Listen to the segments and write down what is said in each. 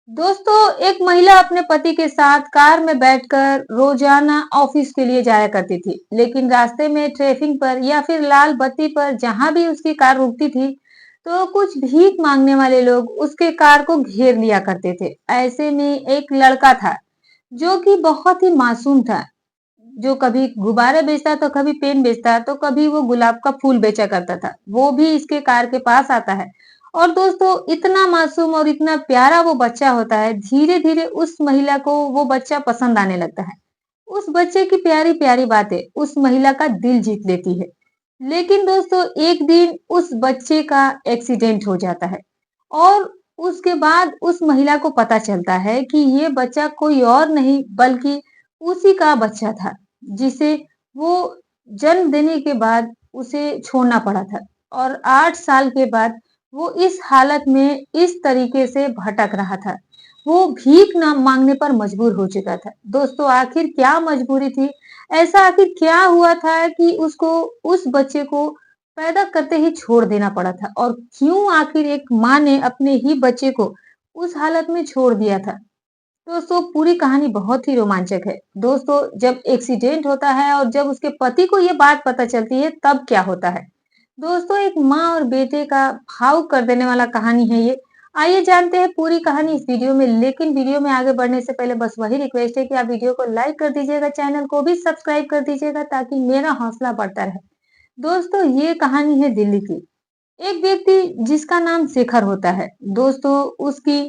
दोस्तों, एक महिला अपने पति के साथ कार में बैठकर रोजाना ऑफिस के लिए जाया करती थी, लेकिन रास्ते में ट्रैफिक पर या फिर लाल बत्ती पर जहां भी उसकी कार रुकती थी, तो कुछ भीख मांगने वाले लोग उसके कार को घेर लिया करते थे। ऐसे में एक लड़का था जो कि बहुत ही मासूम था, जो कभी गुब्बारे बेचता तो कभी पेन बेचता तो कभी वो गुलाब का फूल बेचा करता था। वो भी इसके कार के पास आता है और दोस्तों इतना मासूम और इतना प्यारा वो बच्चा होता है, धीरे धीरे उस महिला को वो बच्चा पसंद आने लगता है। उस बच्चे की प्यारी प्यारी बातें उस महिला का दिल जीत लेती है। लेकिन दोस्तों एक दिन उस बच्चे का एक्सीडेंट हो जाता है और उसके बाद उस महिला को पता चलता है कि ये बच्चा कोई और नहीं बल्कि उसी का बच्चा था, जिसे वो जन्म देने के बाद उसे छोड़ना पड़ा था। और 8 साल के बाद वो इस हालत में इस तरीके से भटक रहा था। वो भीख ना मांगने पर मजबूर हो चुका था। दोस्तों आखिर क्या मजबूरी थी? ऐसा आखिर क्या हुआ था कि उसको उस बच्चे को पैदा करते ही छोड़ देना पड़ा था? और क्यों आखिर एक माँ ने अपने ही बच्चे को उस हालत में छोड़ दिया था? दोस्तों पूरी कहानी बहुत ही रोमांचक है। दोस्तों जब एक्सीडेंट होता है और जब उसके पति को ये बात पता चलती है तब क्या होता है? दोस्तों एक माँ और बेटे का भावुक कर देने वाला कहानी है ये। आइए जानते हैं पूरी कहानी इस वीडियो में, लेकिन वीडियो में आगे बढ़ने से पहले बस वही रिक्वेस्ट है कि आप वीडियो को लाइक कर दीजिएगा, चैनल को भी सब्सक्राइब कर दीजिएगा ताकि मेरा हौसला बढ़ता रहे। दोस्तों ये कहानी है दिल्ली की। एक व्यक्ति जिसका नाम शेखर होता है। दोस्तों उसकी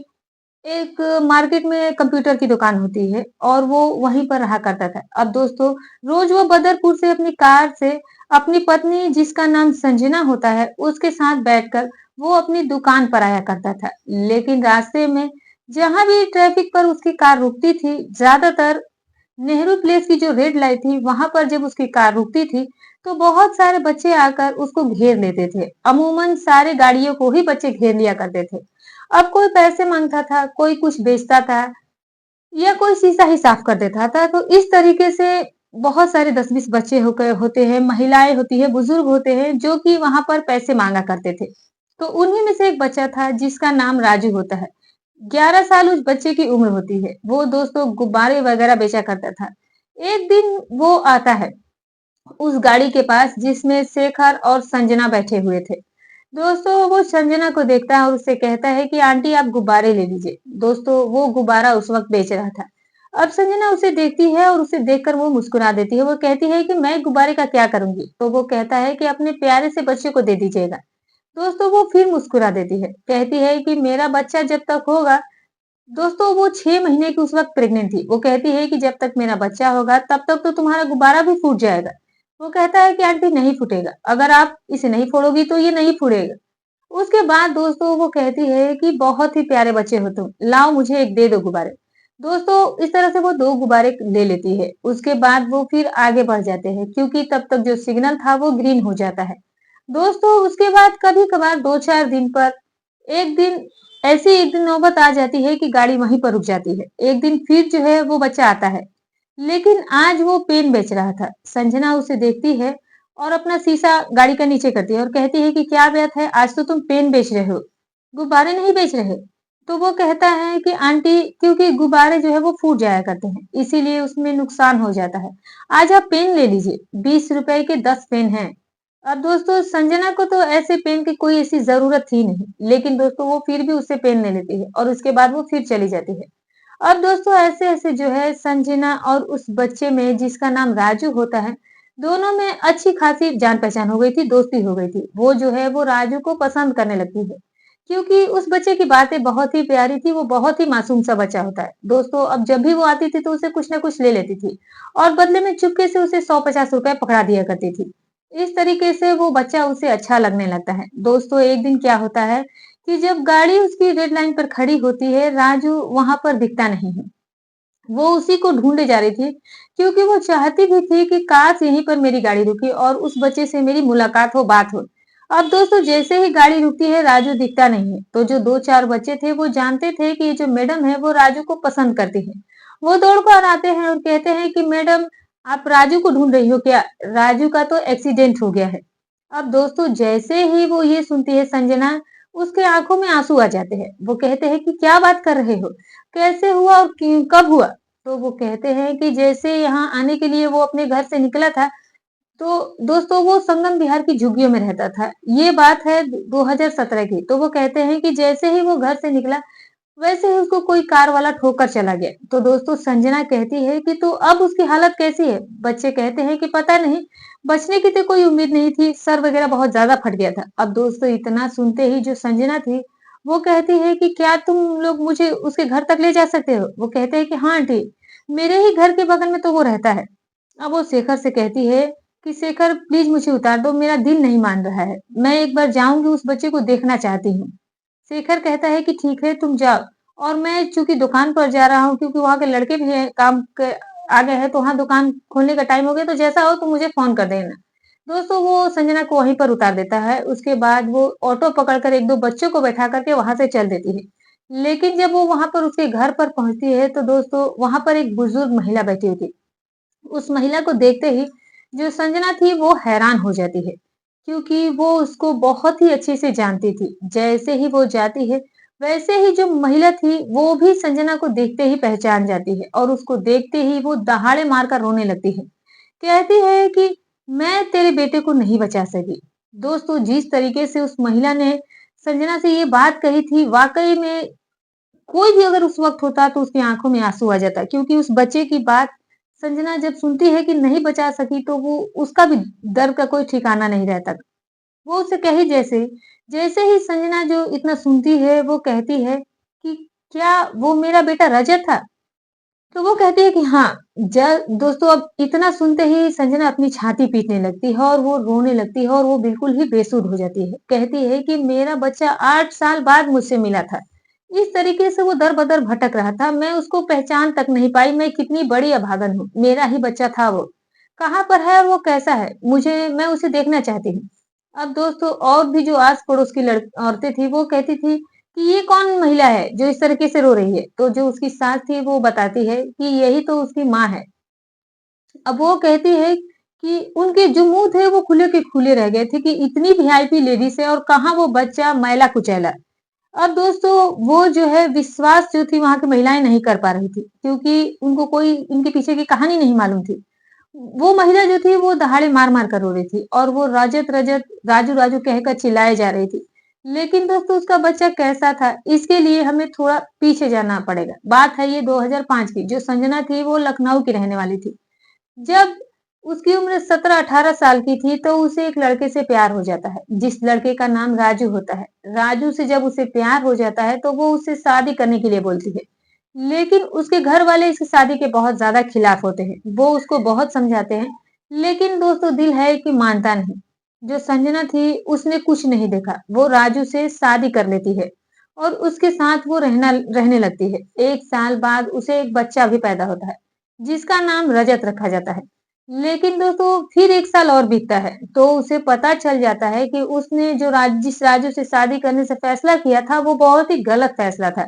एक मार्केट में कंप्यूटर की दुकान होती है और वो वहीं पर रहा करता था। अब दोस्तों रोज वो बदरपुर से अपनी कार से अपनी पत्नी जिसका नाम संजना होता है उसके साथ बैठकर वो अपनी दुकान पर आया करता था। लेकिन रास्ते में जहां भी ट्रैफिक पर उसकी कार रुकती थी, ज्यादातर नेहरू प्लेस की जो रेड लाइट थी वहां पर जब उसकी कार रुकती थी तो बहुत सारे बच्चे आकर उसको घेर लेते थे। अमूमन सारे गाड़ियों को ही बच्चे घेर लिया करते थे। अब कोई पैसे मांगता था, कोई कुछ बेचता था या कोई शीशा ही साफ कर देता था। तो इस तरीके से बहुत सारे 10-20 बच्चे होते हैं, महिलाएं होती है, बुजुर्ग होते हैं जो कि वहां पर पैसे मांगा करते थे। तो उन्हीं में से एक बच्चा था जिसका नाम राजू होता है। 11 साल उस बच्चे की उम्र होती है। वो दोस्तों गुब्बारे वगैरह बेचा करता था। एक दिन वो आता है उस गाड़ी के पास जिसमें शेखर और संजना बैठे हुए थे। दोस्तों वो संजना को देखता है और उससे कहता है कि आंटी आप गुब्बारे ले लीजिए। दोस्तों वो गुब्बारा उस वक्त बेच रहा था। अब संजना उसे देखती है और उसे देखकर वो मुस्कुरा देती है। वो कहती है कि मैं गुब्बारे का क्या करूंगी? तो वो कहता है कि अपने प्यारे से बच्चे को दे दीजिएगा। दोस्तों वो फिर मुस्कुरा देती है, कहती है कि मेरा बच्चा जब तक होगा। दोस्तों वो 6 महीने की उस वक्त प्रेग्नेंट थी। वो कहती है कि जब तक मेरा बच्चा होगा तब तक तो तुम्हारा गुब्बारा भी फूट जाएगा। वो कहता है कि आंटी नहीं फूटेगा, अगर आप इसे नहीं फोड़ोगी तो ये नहीं फूटेगा। उसके बाद दोस्तों वो कहती है कि बहुत ही प्यारे बच्चे हो तुम, लाओ मुझे एक दे दो गुब्बारे। दोस्तों इस तरह से वो 2 गुब्बारे ले लेती है। उसके बाद वो फिर आगे बढ़ जाते हैं क्योंकि तब तक जो सिग्नल था वो ग्रीन हो जाता है। दोस्तों उसके बाद कभी कभार 2-4 दिन पर एक दिन ऐसी एक दिन नौबत आ जाती है कि गाड़ी वहीं पर रुक जाती है। एक दिन फिर जो है वो बच्चा आता है, लेकिन आज वो पेन बेच रहा था। संजना उसे देखती है और अपना शीशा गाड़ी का नीचे करती है और कहती है कि क्या बात है, आज तो तुम पेन बेच रहे हो, गुब्बारे नहीं बेच रहे? तो वो कहता है कि आंटी क्योंकि गुब्बारे जो है वो फूट जाया करते हैं, इसीलिए उसमें नुकसान हो जाता है। आज आप पेन ले लीजिए, 20 रुपए के 10 पेन हैं। अब दोस्तों संजना को तो ऐसे पेन की कोई ऐसी जरूरत थी नहीं, लेकिन दोस्तों वो फिर भी उससे पेन ले लेती है और उसके बाद वो फिर चली जाती है। अब दोस्तों ऐसे ऐसे जो है संजना और उस बच्चे में जिसका नाम राजू होता है, दोनों में अच्छी खासी जान पहचान हो गई थी, दोस्ती हो गई थी। वो जो है वो राजू को पसंद करने लगती है क्योंकि उस बच्चे की बातें बहुत ही प्यारी थी। वो बहुत ही मासूम सा बच्चा होता है। दोस्तों अब जब भी वो आती थी तो उसे कुछ ना कुछ ले लेती थी और बदले में चुपके से उसे 100-50 रुपए पकड़ा दिया करती थी। इस तरीके से वो बच्चा उसे अच्छा लगने लगता है। दोस्तों एक दिन क्या होता है कि जब गाड़ी उसकी रेड लाइन पर खड़ी होती है, राजू वहां पर दिखता नहीं है। वो उसी को ढूंढे जा रही थी क्योंकि वो चाहती भी थी कि काश यहीं पर मेरी गाड़ी रुकी और उस बच्चे से मेरी मुलाकात हो, बात हो। अब दोस्तों जैसे ही गाड़ी रुकती है राजू दिखता नहीं है। तो जो 2-4 बच्चे थे वो जानते थे कि ये जो मैडम है वो राजू को पसंद करती है। वो दौड़ कर आते हैं और कहते हैं कि मैडम आप राजू को ढूंढ रही हो क्या? राजू का तो एक्सीडेंट हो गया है। अब दोस्तों जैसे ही वो ये सुनती है संजना, उसके आंखों में आंसू आ जाते हैं। वो कहते हैं कि क्या बात कर रहे हो? कैसे हुआ और कब हुआ? तो वो कहते हैं कि जैसे यहाँ आने के लिए वो अपने घर से निकला था, तो दोस्तों वो संगम बिहार की झुग्गियों में रहता था। ये बात है 2017 की। तो वो कहते हैं कि जैसे ही वो घर से निकला, वैसे ही उसको कोई कार वाला ठोकर चला गया। तो दोस्तों संजना कहती है कि तो अब उसकी हालत कैसी है? बच्चे कहते हैं कि पता नहीं, बचने की तो कोई उम्मीद नहीं थी, सर वगैरह बहुत ज़्यादा फट गया था। अब दोस्तों इतना सुनते ही जो संजना थी, वो कहती है कि क्या तुम लोग मुझे उसके घर तक ले जा सकते हो? वो कहते हैं कि हाँ आंटी, मेरे ही घर के बगल में तो वो रहता है। अब वो शेखर से कहती है कि शेखर प्लीज मुझे उतार दो, मेरा दिल नहीं मान रहा है। मैं एक बार जाऊंगी, उस बच्चे को देखना चाहती हूँ। शेखर कहता है कि ठीक है तुम जाओ, और मैं चूंकि दुकान पर जा रहा हूँ क्योंकि वहां के लड़के भी हैं, आ गए हैं, तो वहां दुकान खोलने का टाइम हो गया, तो जैसा हो तो मुझे फोन कर देना। दोस्तों वो संजना को वहीं पर उतार देता है। उसके बाद वो ऑटो पकड़कर एक दो बच्चों को बैठा करके वहां से चल देती है। लेकिन जब वो वहां पर उसके घर पर पहुंचती है तो दोस्तों वहां पर एक बुजुर्ग महिला बैठी हुई थी। उस महिला को देखते ही जो संजना थी वो हैरान हो जाती है, क्योंकि वो उसको बहुत ही अच्छे से जानती थी। जैसे ही वो जाती है, वैसे ही जो महिला थी वो भी संजना को देखते ही पहचान जाती है, और उसको देखते ही वो दहाड़े मारकर रोने लगती है। कहती है कि मैं तेरे बेटे को नहीं बचा सकी। दोस्तों जिस तरीके से उस महिला ने संजना से ये बात कही थी, वाकई में कोई भी अगर उस वक़्त होता तो उसकी आँखों में आँसू आ जाता, क्योंकि उस बच्चे की बात संजना जब सुनती है कि नहीं बचा सकी, तो वो उसका भी दर्द का कोई ठिकाना नहीं रहता। वो उसे कही जैसे, जैसे ही संजना जो इतना सुनती है वो कहती है कि क्या वो मेरा बेटा रजत था? तो वो कहती है कि हाँ। ज दोस्तों अब इतना सुनते ही संजना अपनी छाती पीटने लगती है और वो रोने लगती है और वो बिल्कुल ही बेसुध हो जाती है। कहती है कि मेरा बच्चा 8 साल बाद मुझसे मिला था। इस तरीके से वो दर-बदर भटक रहा था। मैं उसको पहचान तक नहीं पाई, मैं कितनी बड़ी अभागन हूँ। मेरा ही बच्चा था वो। कहाँ पर है और वो कैसा है? मैं उसे देखना चाहती हूँ। अब दोस्तों और भी जो आस-पड़ोस की औरतें थी वो कहती थी कि ये कौन महिला है जो इस तरीके से रो रही है? तो जो उसकी सास थी वो बताती है कि यही तो उसकी माँ है। अब वो कहती है कि उनके जो मुँह थे वो खुले के खुले रह गए थे कि इतनी वीआईपी लेडीज़ है और कहाँ वो बच्चा मैला-कुचैला। अब दोस्तों वो जो है विश्वास जो थी वहाँ की महिलाएँ नहीं कर पा रही थी, क्योंकि उनको कोई इनके पीछे की कहानी नहीं मालूम थी। वो महिला जो थी वो दहाड़े मार-मार कर रो रही थी और वो रजत, रजत, राजू, राजू कहकर चिल्लाए जा रही थी। लेकिन दोस्तों उसका बच्चा कैसा था, इसके लिए हमें थोड़ा पीछे जाना पड़ेगा। बात है ये 2005 की। जो संजना थी वो लखनऊ की रहने वाली थी। जब उसकी उम्र 17-18 साल की थी तो उसे एक लड़के से प्यार हो जाता है, जिस लड़के का नाम राजू होता है। राजू से जब उसे प्यार हो जाता है तो वो उससे शादी करने के लिए बोलती है। लेकिन उसके घर वाले इसकी शादी के बहुत ज़्यादा खिलाफ होते हैं। वो उसको बहुत समझाते हैं, लेकिन दोस्तों दिल है कि मानता नहीं। जो संजना थी उसने कुछ नहीं देखा, वो राजू से शादी कर लेती है और उसके साथ वो रहने लगती है। 1 साल बाद उसे एक बच्चा भी पैदा होता है, जिसका नाम रजत रखा जाता है। लेकिन दोस्तों फिर 1 साल और बीतता है, तो उसे पता चल जाता है कि उसने जिस राजू से शादी करने से फैसला किया था, वो बहुत ही गलत फैसला था।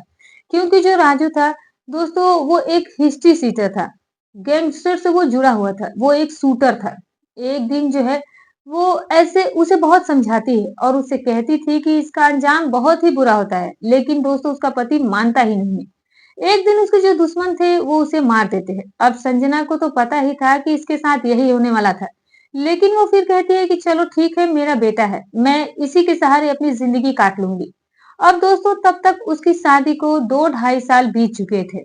क्योंकि जो राजू था दोस्तों वो एक हिस्ट्री सीटर था। गैंगस्टर से वो जुड़ा हुआ था। वो एक शूटर था। एक दिन जो है वो ऐसे उसे बहुत समझाती है और उससे कहती थी कि इसका अंजाम बहुत ही बुरा होता है। लेकिन दोस्तों उसका पति मानता ही नहीं है। एक दिन उसके जो दुश्मन थे वो उसे मार देते हैं। अब संजना को तो पता ही था कि इसके साथ यही होने वाला था। लेकिन वो फिर कहती है कि चलो ठीक है, मेरा बेटा है। मैं इसी के सहारे अपनी जिंदगी काट लूंगी। अब दोस्तों तब तक उसकी शादी को 2 ढाई साल बीत चुके थे।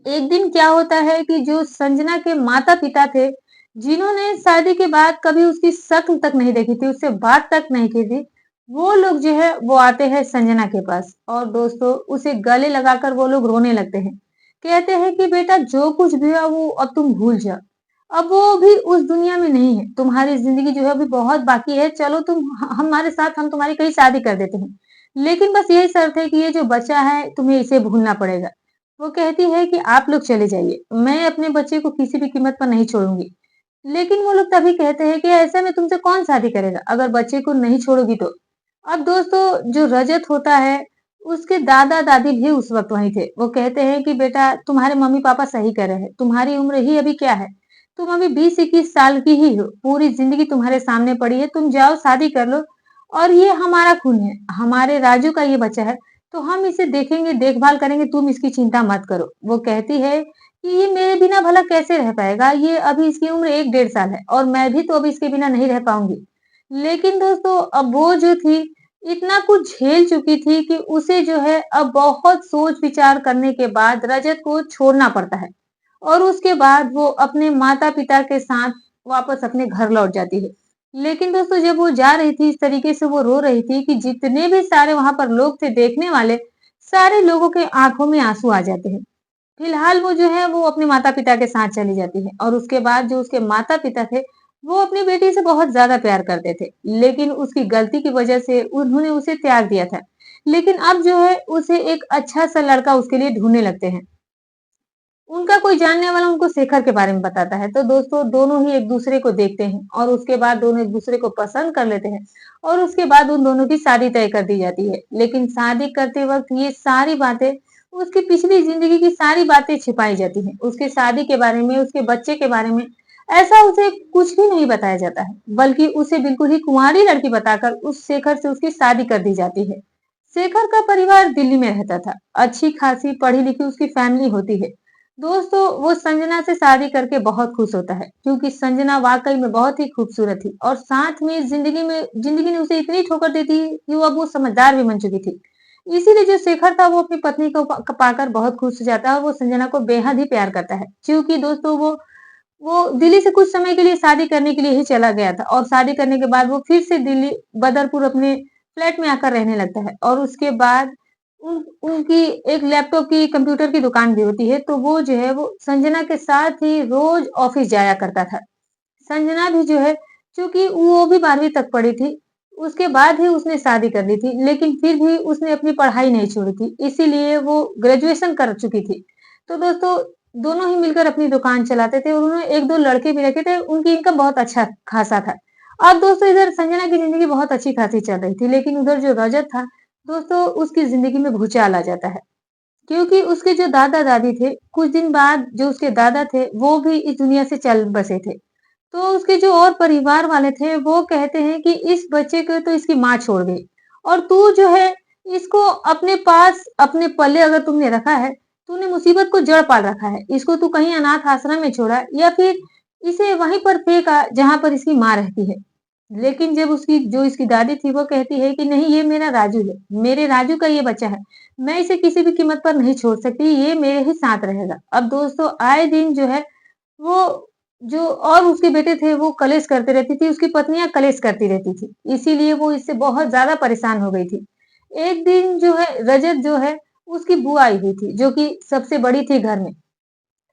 एक दिन क्या होता है कि जो संजना के माता-पिता थे, जिन्होंने शादी के बाद कभी उसकी शक्ल तक नहीं देखी थी, उससे बात तक नहीं की थी, वो लोग जो है वो आते हैं संजना के पास और दोस्तों उसे गले लगाकर वो लोग रोने लगते हैं। कहते हैं कि बेटा जो कुछ भी हुआ वो अब तुम भूल जाओ। अब वो भी उस दुनिया में नहीं है। तुम्हारी ज़िंदगी जो है अभी बहुत बाकी है। चलो तुम हमारे साथ, हम तुम्हारी कहीं शादी कर देते हैं। लेकिन बस यही शर्त है कि ये जो बच्चा है तुम्हें इसे भूलना पड़ेगा। वो कहती है कि आप लोग चले जाइए, मैं अपने बच्चे को किसी भी कीमत पर नहीं छोड़ूंगी। लेकिन वो लोग तभी कहते हैं कि ऐसे में तुमसे कौन शादी करेगा अगर बच्चे को नहीं छोड़ोगी तो। अब दोस्तों जो रजत होता है उसके दादा दादी भी उस वक्त वहीं थे। वो कहते हैं कि बेटा तुम्हारे मम्मी पापा सही कह रहे हैं, तुम्हारी उम्र ही अभी क्या है, तुम अभी 20-21 साल की ही हो, पूरी जिंदगी तुम्हारे सामने पड़ी है, तुम जाओ शादी कर लो और ये हमारा खून है, हमारे राजू का ये बच्चा है, तो हम इसे देखेंगे, देखभाल करेंगे, तुम इसकी चिंता मत करो। वो कहती है कि ये मेरे बिना भला कैसे रह पाएगा? ये अभी इसकी उम्र 1 डेढ़ साल है और मैं भी तो अभी इसके बिना नहीं रह पाऊँगी। लेकिन दोस्तों अब वो जो थी, इतना कुछ झेल चुकी थी कि उसे जो है अब बहुत सोच-विचार करने के बाद रजत को छोड़ना पड़ता है और उसके बाद वो अपने माता-पिता के साथ वापस अपने घर लौट जाती है। लेकिन दोस्तों जब वो जा रही थी, इस तरीके से वो रो रही थी कि जितने भी सारे वहाँ पर लोग थे देखने वाले, सारे लोगों के आँखों में आँसू आ जाते हैं। फिलहाल वो जो है वो अपने माता-पिता के साथ चली जाती है और उसके बाद जो उसके माता-पिता थे, वो अपनी बेटी से बहुत ज़्यादा प्यार करते थे। लेकिन उसकी गलती की वजह से उन्होंने उसे त्याग दिया था। लेकिन अब जो है उसे एक अच्छा-सा लड़का उसके लिए ढूँढने लगते हैं। उनका कोई जानने वाला उनको शेखर के बारे में बताता है, तो दोस्तों दोनों ही एक-दूसरे को देखते हैं और उसके बाद दोनों एक-दूसरे को पसंद कर लेते हैं और उसके बाद उन दोनों की शादी तय कर दी जाती है। लेकिन शादी करते वक़्त ये सारी बातें, उसकी पिछली ज़िंदगी की सारी बातें छिपाई जाती हैं। उसकी शादी के बारे में, उसके बच्चे के बारे में, ऐसा उसे कुछ भी नहीं बताया जाता है, बल्कि उसे बिल्कुल ही कुँवारी लड़की बताकर उस शेखर से उसकी शादी कर दी जाती है। शेखर का परिवार दिल्ली में रहता था, अच्छी-खासी पढ़ी-लिखी उसकी फैमिली होती है। दोस्तों वो संजना से शादी करके बहुत खुश होता है क्योंकि संजना वाकई में बहुत ही खूबसूरत थी और साथ में जिंदगी ने उसे इतनी ठोकर दी थी कि वो अब वो समझदार भी बन चुकी थी। इसीलिए जो शेखर था वो अपनी पत्नी को पाकर बहुत खुश हो जाता है और वो संजना को बेहद ही प्यार करता है क्योंकि दोस्तों वो दिल्ली से कुछ समय के लिए शादी करने के लिए ही चला गया था और शादी करने के बाद वो फिर से दिल्ली बदरपुर अपने फ्लैट में आकर रहने लगता है और उसके बाद उनकी एक लैपटॉप की कंप्यूटर की दुकान भी होती है, तो वो जो है वो संजना के साथ ही रोज ऑफिस जाया करता था। संजना भी जो है चूँकि वो भी 12वीं तक पढ़ी थी, उसके बाद ही उसने शादी कर ली थी, लेकिन फिर भी उसने अपनी पढ़ाई नहीं छोड़ी थी, इसीलिए वो ग्रेजुएशन कर चुकी थी। तो दोस्तों दोनों ही मिलकर अपनी दुकान चलाते थे और उन्होंने 1-2 लड़के भी रखे थे, उनकी इनकम बहुत अच्छा खासा था। अब दोस्तों इधर संजना की ज़िंदगी बहुत अच्छी खासी चल रही थी, लेकिन उधर जो रजत था, दोस्तों उसकी ज़िंदगी में भूचाल आ जाता है। क्योंकि उसके जो दादा-दादी थे, कुछ दिन बाद जो उसके दादा थे, वो भी इस दुनिया से चल बसे थे। तो उसके जो और परिवार वाले थे, वो कहते हैं कि इस बच्चे को तो इसकी माँ छोड़ गई और तू जो है इसको अपने पास अपने पल्ले अगर तुमने रखा है, तूने मुसीबत को जड़ पाल रखा है। इसको तू कहीं अनाथ आश्रम में छोड़ा या फिर इसे वहीं पर फेंका जहाँ पर इसकी माँ रहती है। लेकिन जब उसकी जो इसकी दादी थी वो कहती है कि नहीं ये मेरा राजू है, मेरे राजू का ये बच्चा है। मैं इसे किसी भी कीमत पर नहीं छोड़ सकती, ये मेरे ही साथ रहेगा। अब दोस्तों आए दिन जो है वो जो और उसके बेटे थे वो कलेश करते रहती थी, उसकी पत्नियाँ कलेश करती रहती थी। इसीलिए वो इससे बहुत ज़्यादा परेशान हो गई थी। एक दिन जो है रजत जो है उसकी बुआ आई हुई थी, जो कि सबसे बड़ी थी घर में।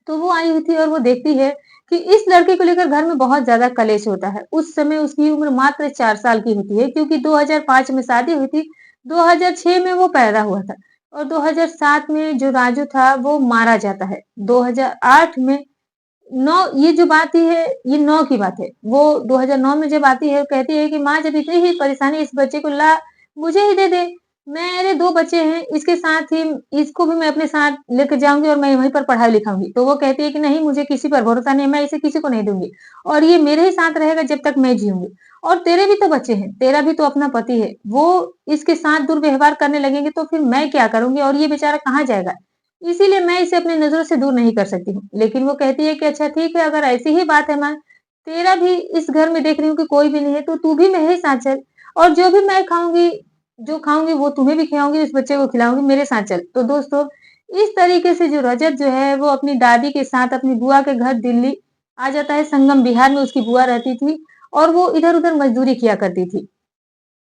तो वो आई हुई थी और वो देखती है कि इस लड़के को लेकर घर में बहुत ज़्यादा कलेश होता है। उस समय उसकी उम्र मात्र 4 साल की होती है क्योंकि 2005 में शादी हुई थी, 2006 में वो पैदा हुआ था और 2007 में जो राजू था वो मारा जाता है। 2008 में 9 ये जो बात ही है, ये 9 की बात है। वो 2009 में जब आती है, वो कहती है कि माँ जब इतनी ही परेशानी इस बच्चे को ला मुझे ही दे दे। मेरे 2 बच्चे हैं, इसके साथ ही इसको भी मैं अपने साथ लेके जाऊँगी और मैं वहीं पर पढ़ाई लिखाऊँगी। तो वो कहती है कि नहीं मुझे किसी पर भरोसा नहीं है, मैं इसे किसी को नहीं दूँगी और ये मेरे ही साथ रहेगा जब तक मैं जीऊँगी। और तेरे भी तो बच्चे हैं, तेरा भी तो अपना पति है, वो इसके साथ दुर्व्यवहार करने लगेंगे तो फिर मैं क्या करूँगी और ये बेचारा कहाँ जाएगा? इसीलिए मैं इसे अपनी नज़रों से दूर नहीं कर सकती हूँ। लेकिन वो कहती है कि अच्छा ठीक है अगर ऐसी ही बात है माँ, तेरा भी इस घर में देख रही हूँ कि कोई भी नहीं है तो तू भी मेरे साथ चल और जो भी मैं खाऊँगी जो खाऊँगी वो तुम्हें भी खिलाऊँगी, इस बच्चे को खिलाऊँगी, मेरे साथ चल। तो दोस्तों इस तरीके से जो रजत जो है वो अपनी दादी के साथ अपनी बुआ के घर दिल्ली आ जाता है। संगम बिहार में उसकी बुआ रहती थी और वो इधर-उधर मज़दूरी किया करती थी।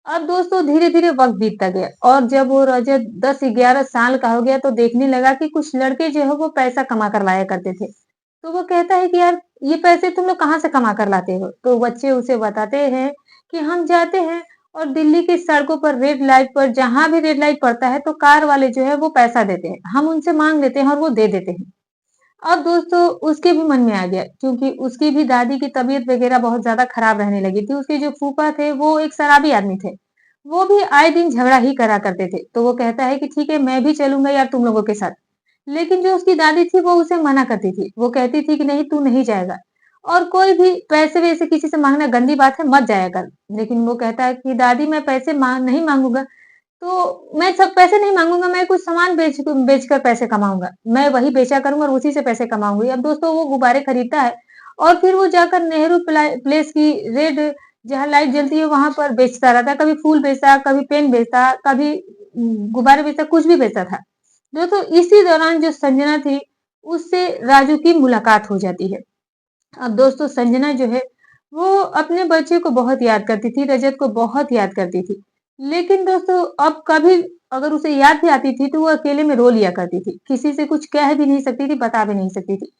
अब दोस्तों धीरे-धीरे वक़्त बीतता गया और जब वो रजत 10-11 साल का हो गया तो देखने लगा कि कुछ लड़के जो है वो पैसा कमा कर लाया करते थे। तो वो कहता है कि यार ये पैसे तुम लोग कहाँ से कमा कर लाते हो? तो बच्चे उसे बताते हैं कि हम जाते हैं और दिल्ली की सड़कों पर रेड लाइट पर जहाँ भी रेड लाइट पड़ता है तो कार वाले जो है वो पैसा देते हैं। हम उनसे माँग लेते हैं और वो दे देते हैं। अब दोस्तों उसके भी मन में आ गया क्योंकि उसकी भी दादी की तबीयत वगैरह बहुत ज़्यादा खराब रहने लगी थी। उसके जो फूफा थे वो एक शराबी आदमी थे। वो भी आए दिन झगड़ा ही करा करते थे। तो वो कहता है कि ठीक है मैं भी चलूँगा यार तुम लोगों के साथ। लेकिन जो उसकी दादी थी वो उसे मना करती थी। वो कहती थी कि नहीं तू नहीं जाएगा। और कोई भी पैसे-वैसे किसी से माँगना गंदी बात है, मत जाया कर। लेकिन वो कहता है कि दादी मैं पैसे नहीं माँगूँगा, तो मैं सब पैसे नहीं माँगूँगा, मैं कुछ सामान बेचकर पैसे कमाऊँगा। मैं वही बेचा करूँगा और उसी से पैसे कमाऊँगी। अब दोस्तों वो गुब्बारे खरीदता है और फिर वो जाकर नेहरू प्लेस की रेड जहाँ लाइट जलती है वहाँ पर बेचता रहता है। कभी फूल बेचा, कभी पेन बेचा, कभी गुब्बारे बेचा, कुछ भी बेचता था। दोस्तों इसी दौरान जो संजना थी, उससे राजू की मुलाकात हो जाती है। अब दोस्तों संजना जो है, वो अपने बच्चे को बहुत याद करती थी, रजत को बहुत याद करती थी। लेकिन दोस्तों अब कभी अगर उसे याद भी आती थी, तो वो अकेले में रो लिया करती थी। किसी से कुछ कह भी नहीं सकती थी, बता भी नहीं सकती थी।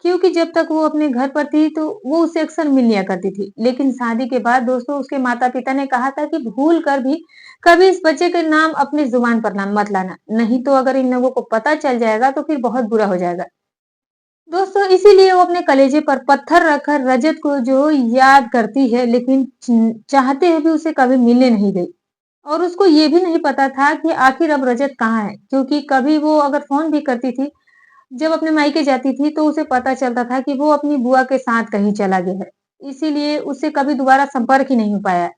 क्योंकि जब तक वो अपने घर पर थी, तो वो उससे अक्सर मिल लिया करती थी। लेकिन शादी के बाद दोस्तों उसके माता-पिता ने कहा था कि भूल कर भी कभी इस बच्चे के नाम अपनी ज़ुबान पर ना मत लाना। नहीं तो अगर इन लोगों को पता चल जाएगा, तो फिर बहुत बुरा हो जाएगा। दोस्तों इसीलिए वो अपने कलेजे पर पत्थर रखकर रजत को जो याद करती है लेकिन चाहते हुए भी उसे कभी मिलने नहीं गई और उसको ये भी नहीं पता था कि आखिर अब रजत कहाँ है क्योंकि कभी वो अगर फोन भी करती थी जब अपने मायके जाती थी तो उसे पता चलता था कि वो अपनी बुआ के साथ कहीं चला गया है इसीलिए उससे कभी दोबारा संपर्क ही नहीं हो पाया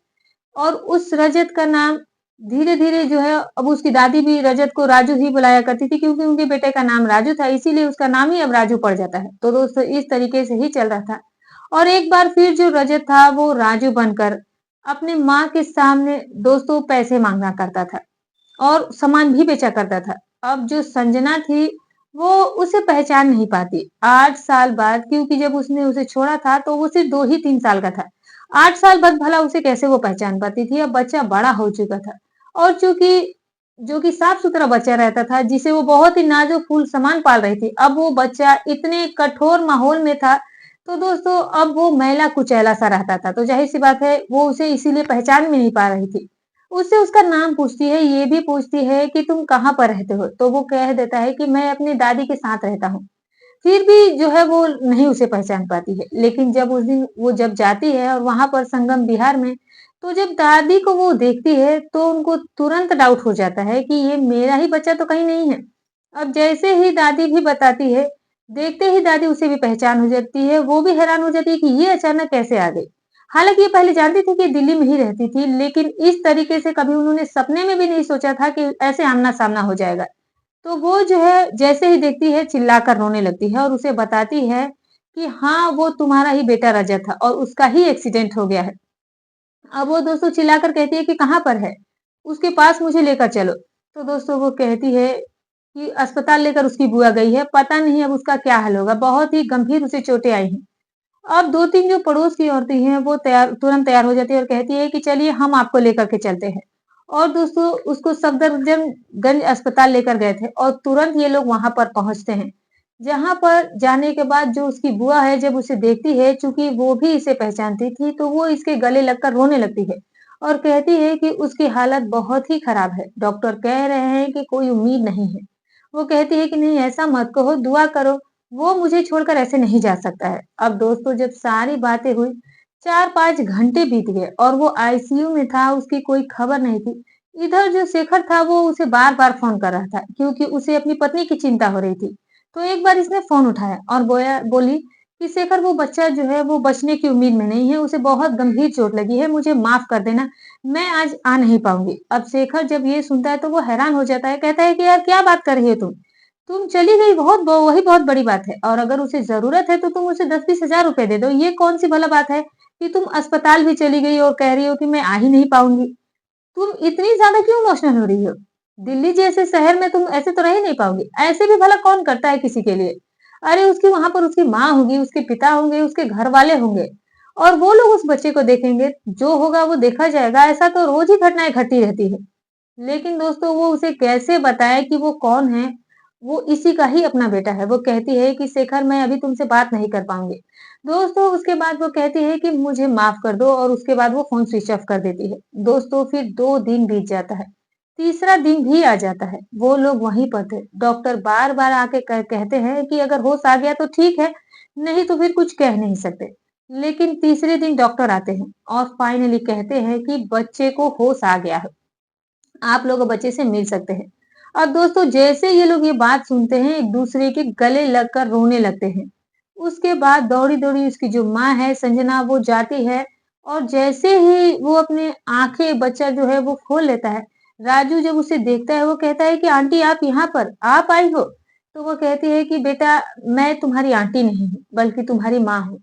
और उस रजत का नाम धीरे-धीरे जो है अब उसकी दादी भी रजत को राजू ही बुलाया करती थी क्योंकि उनके बेटे का नाम राजू था इसीलिए उसका नाम ही अब राजू पड़ जाता है। तो दोस्तों इस तरीके से ही चल रहा था और एक बार फिर जो रजत था वो राजू बनकर अपनी माँ के सामने दोस्तों पैसे माँगा करता था और सामान भी बेचा करता था। अब जो संजना थी वो उसे पहचान नहीं पाती। 8 साल बाद क्योंकि जब उसने उसे छोड़ा था तो वो सिर्फ 2 ही 3 साल का था। 8 साल बाद भला उसे कैसे वो पहचान पाती थी? अब बच्चा बड़ा हो चुका था और चूँकि जो कि साफ-सुथरा बच्चा रहता था, जिसे वो बहुत ही नाज़ुक फूल समान पाल रही थी, अब वो बच्चा इतने कठोर माहौल में था, तो दोस्तों अब वो मैला-कुचैला सा रहता था। तो ज़ाहिर-सी बात है, वो उसे इसीलिए पहचान भी नहीं पा रही थी। उससे उसका नाम पूछती है, ये भी पूछती है कि तुम कहाँ पर रहते हो? तो वो कह देता है कि मैं अपनी दादी के साथ रहता हूँ। फिर भी जो है वो नहीं उसे पहचान पाती है। लेकिन जब उस दिन वो जब जाती है और वहाँ पर संगम विहार में, तो जब दादी को वो देखती है, तो उनको तुरंत डाउट हो जाता है कि ये मेरा ही बच्चा तो कहीं नहीं है। अब जैसे ही दादी भी बताती है, देखते ही दादी उसे भी पहचान हो जाती है। वो भी हैरान हो जाती है कि ये अचानक कैसे आ गई? हालाँकि ये पहले जानती थी कि दिल्ली में ही रहती थी, लेकिन इस तरीके से कभी उन्होंने सपने में भी नहीं सोचा था कि ऐसे आमना-सामना हो जाएगा। तो वो जो है जैसे ही देखती है चिल्लाकर रोने लगती है और उसे बताती है कि हाँ, वो तुम्हारा ही बेटा रजत था और उसका ही एक्सीडेंट हो गया है। अब वो दोस्तों चिल्लाकर कहती है कि कहाँ पर है? उसके पास मुझे लेकर चलो। तो दोस्तों वो कहती है कि अस्पताल लेकर उसकी बुआ गई है, पता नहीं अब उसका क्या हाल होगा, बहुत ही गंभीर उसे चोटें आई हैं। अब 2-3 जो पड़ोस की औरतें हैं वो तुरंत तैयार हो जाती है और कहती है कि चलिए हम आपको लेकर के चलते हैं। और दोस्तों उसको सफदरजंगगंज अस्पताल लेकर गए थे और तुरंत ये लोग वहाँ पर पहुँचते हैं। जहाँ पर जाने के बाद जो उसकी बुआ है जब उसे देखती है चूँकि वो भी इसे पहचानती थी तो वो इसके गले लगकर रोने लगती है और कहती है कि उसकी हालत बहुत ही खराब है। डॉक्टर कह रहे हैं कि कोई उम्मीद नहीं है। वो कहती है कि नहीं ऐसा मत कहो, दुआ करो वो मुझे छोड़कर ऐसे नहीं जा सकता है। अब दोस्तों जब सारी बातें हुई, 4-5 घंटे बीत गए और वो आईसीयू में था, उसकी कोई खबर नहीं थी। इधर जो शेखर था वो उसे बार-बार फ़ोन कर रहा था क्योंकि उसे अपनी पत्नी की चिंता हो रही थी। तो एक बार इसने फ़ोन उठाया और बोली कि शेखर वो बच्चा जो है वो बचने की उम्मीद में नहीं है, उसे बहुत गंभीर चोट लगी है, मुझे माफ़ कर देना, मैं आज आ नहीं पाऊँगी। अब शेखर जब ये सुनता है तो वो हैरान हो जाता है, कहता है कि यार क्या बात कर रही हो तुम? तुम चली गई वही बहुत बड़ी बात है और अगर उसे ज़रूरत है तो तुम उसे 10-20 हज़ार रुपए दे दो। ये कौन-सी भला बात है कि तुम अस्पताल भी चली गई और कह रही हो कि मैं आ ही नहीं पाऊँगी। तुम इतनी ज़्यादा क्यों इमोशनल हो रही हो? दिल्ली जैसे शहर में तुम ऐसे तो रह ही नहीं पाओगी। ऐसे भी भला कौन करता है किसी के लिए? अरे उसकी वहाँ पर उसकी माँ होगी, उसके पिता होंगे, उसके घरवाले होंगे और वो लोग उस बच्चे को देखेंगे। जो होगा वो देखा जाएगा। ऐसा तो रोज़ ही घटनाएँ घटती रहती है। लेकिन दोस्तों वो उसे कैसे बताए कि वो कौन है? वो इसी का ही अपना बेटा है। वो कहती है कि शेखर मैं अभी तुमसे बात नहीं कर पाऊँगी। दोस्तों उसके बाद वो कहती है कि मुझे माफ़ कर दो और उसके बाद वो फ़ोन स्विच ऑफ कर देती है। दोस्तों फिर 2 दिन बीत जाता है। तीसरा दिन भी आ जाता है। वो लोग वहीं पर थे। डॉक्टर बार-बार आके कहते हैं कि अगर होश आ गया तो ठीक है, नहीं तो फिर कुछ कह नहीं सकते। लेकिन तीसरे दिन डॉक्टर आते हैं और फाइनली कहते हैं कि बच्चे को होश आ गया है। आप लोग बच्चे से मिल सकते हैं। अब दोस्तों जैसे ये लोग ये बात सुनते हैं, एक-दूसरे के गले लगकर रोने लगते हैं। उसके बाद दौड़ी-दौड़ी उसकी जो माँ है संजना वो जाती है और जैसे ही वो अपने आँखें बच्चा जो है वो खोल लेता है, राजू जब उसे देखता है वो कहता है कि आंटी आप यहाँ पर, आप आई हो? तो वो कहती है कि बेटा मैं तुम्हारी आंटी नहीं हूँ, बल्कि तुम्हारी माँ हूँ।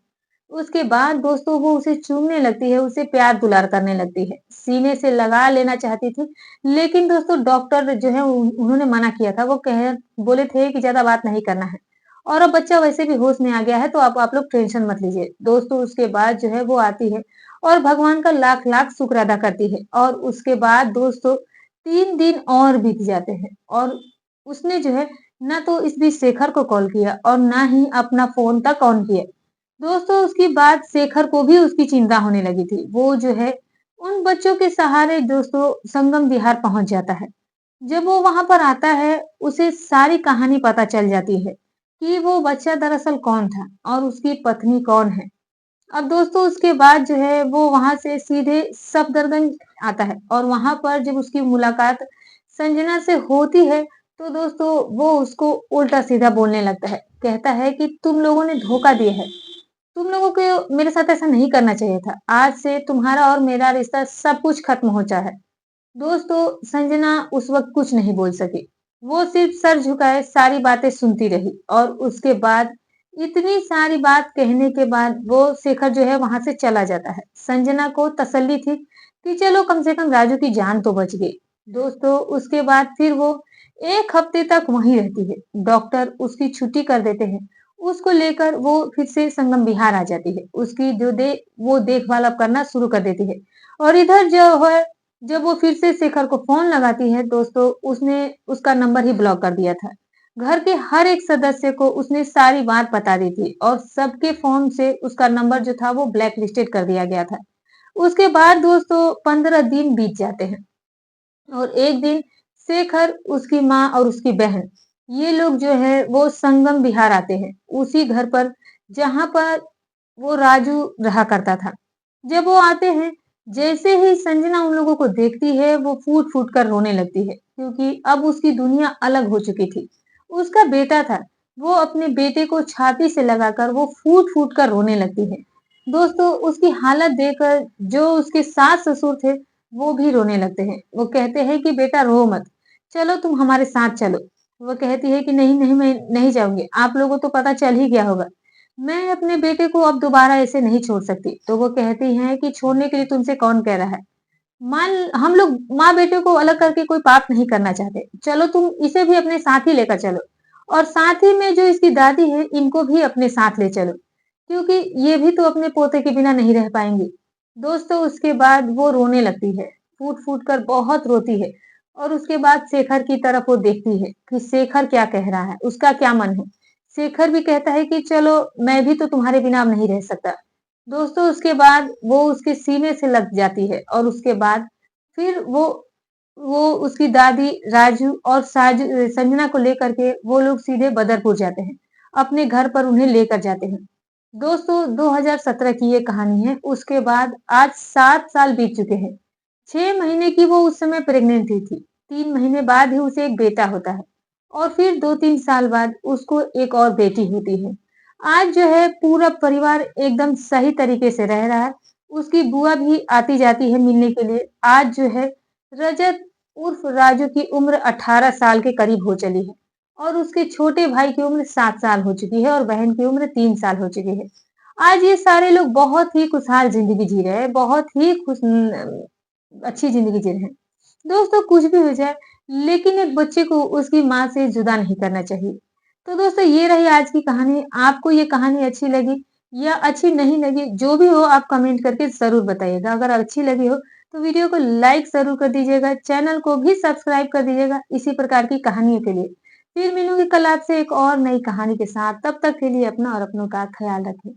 उसके बाद दोस्तों वो उसे चूमने लगती है, उसे प्यार दुलार करने लगती है, सीने से लगा लेना चाहती थी, लेकिन दोस्तों डॉक्टर जो है उन्होंने मना किया था, वो कह बोले थे कि ज़्यादा बात नहीं करना है और अब बच्चा वैसे भी होश में आ गया है, तो अब आप लोग टेंशन मत लीजिए। दोस्तों उसके बाद जो है वो आती है और भगवान का लाख-लाख शुक्र अदा करती है और उसके बाद दोस्तों 3 दिन और बीत जाते हैं और उसने जो है ना तो इस बीच शेखर को कॉल किया और ना ही अपना फ़ोन तक ऑन किया। दोस्तों उसकी बात शेखर को भी उसकी चिंता होने लगी थी। वो जो है उन बच्चों के सहारे दोस्तों संगम विहार पहुंच जाता है। जब वो वहां पर आता है उसे सारी कहानी पता चल जाती है कि वो बच्चा दरअसल कौन था और उसकी पत्नी कौन है। अब दोस्तों उसके बाद जो है वो वहां से सीधे सफदरगंज आता है और वहां पर जब उसकी मुलाकात संजना से होती है तो दोस्तों वो उसको उल्टा सीधा बोलने लगता है। कहता है कि तुम लोगों ने धोखा दिया है, तुम लोगों को मेरे साथ ऐसा नहीं करना चाहिए था। आज से तुम्हारा और मेरा रिश्ता सब कुछ खत्म हो जा है। दोस्तों संजना उस वक्त कुछ नहीं बोल सकी। वो सिर्फ सर झुकाए सारी बातें सुनती रही और उसके बाद इतनी सारी बात कहने के बाद वो शेखर जो है वहां से चला जाता है। संजना को तसल्ली थी कि चलो कम से कम राजू की जान तो बच गई। दोस्तों उसके बाद फिर वो 1 हफ्ते तक वहीं रहती है। डॉक्टर उसकी छुट्टी कर देते हैं। उसको लेकर वो फिर से संगम विहार आ जाती है। उसकी जो वो देखभाल अब करना शुरू कर देती है और इधर जो है जब वो फिर से शेखर को फ़ोन लगाती है दोस्तों, उसने उसका नंबर ही ब्लॉक कर दिया था। घर के हर एक सदस्य को उसने सारी बात बता दी थी और सबके फ़ोन से उसका नंबर जो था वो ब्लैक लिस्टेड कर दिया गया था। उसके बाद दोस्तों 15 दिन बीत जाते हैं और एक दिन शेखर, उसकी माँ और उसकी बहन, ये लोग जो है वो संगम विहार आते हैं। उसी घर पर जहाँ पर वो राजू रहा करता था। जब वो आते हैं, जैसे ही संजना उन लोगों को देखती है, वो फूट-फूट कर रोने लगती है, क्योंकि अब उसकी दुनिया अलग हो चुकी थी। उसका बेटा था, वो अपने बेटे को छाती से लगाकर वो फूट-फूट कर रोने लगती है। दोस्तों, उसकी हालत देखकर जो उसके सास-ससुर थे, वो भी रोने लगते हैं। वो कहते हैं कि बेटा रो मत, चलो तुम हमारे साथ चलो। वो कहती है कि नहीं, नहीं मैं नहीं जाऊँगी, आप लोगों को तो पता चल ही गया होगा। मैं अपने बेटे को अब दोबारा ऐसे नहीं छोड़ सकती। तो वो कहती हैं कि छोड़ने के लिए तुमसे कौन कह रहा है? मान हम लोग माँ बेटे को अलग करके कोई पाप नहीं करना चाहते। चलो तुम इसे भी अपने साथ ही लेकर चलो और साथ ही में जो इसकी दादी है, इनको भी अपने साथ ले चलो, क्योंकि ये भी तो अपने पोते के बिना नहीं रह पाएँगी। दोस्तों उसके बाद वो रोने लगती है, फूट-फूट कर बहुत रोती है और उसके बाद शेखर की तरफ वो देखती है कि शेखर क्या कह रहा है, उसका क्या मन है। शेखर भी कहता है कि चलो मैं भी तो तुम्हारे बिना अब नहीं रह सकता। दोस्तों उसके बाद वो उसके सीने से लग जाती है और उसके बाद फिर वो उसकी दादी राजू और संजना को लेकर के वो लोग सीधे बदरपुर जाते हैं। अपने घर पर उन्हें लेकर जाते हैं। दोस्तों 2017 की ये कहानी है। उसके बाद आज 7 साल बीत चुके हैं। 6 महीने की वो उस समय प्रेग्नेंट थी। 3 महीने बाद ही उसे एक बेटा होता है और फिर 2-3 साल बाद उसको एक और बेटी होती है। आज जो है पूरा परिवार एकदम सही तरीके से रह रहा है। उसकी बुआ भी आती जाती है मिलने के लिए। आज जो है रजत उर्फ राजू की उम्र 18 साल के करीब हो चली है और उसके छोटे भाई की उम्र 7 साल हो चुकी है और बहन की उम्र 3 साल हो चुकी है। आज ये सारे लोग बहुत ही खुशहाल ज़िंदगी जी रहे हैं, बहुत ही अच्छी ज़िंदगी जी रहे हैं। दोस्तों कुछ भी हो जाए, लेकिन एक बच्चे को उसकी माँ से जुदा नहीं करना चाहिए। तो दोस्तों ये रही आज की कहानी। आपको ये कहानी अच्छी लगी या अच्छी नहीं लगी, जो भी हो आप कमेंट करके ज़रूर बताइएगा। अगर अच्छी लगी हो तो वीडियो को लाइक ज़रूर कर दीजिएगा, चैनल को भी सब्सक्राइब कर दीजिएगा इसी प्रकार की कहानियों के लिए। फिर मिलूँगी कल आपसे एक और नई कहानी के साथ, तब तक के लिए अपना और अपनों का ख़्याल रखें।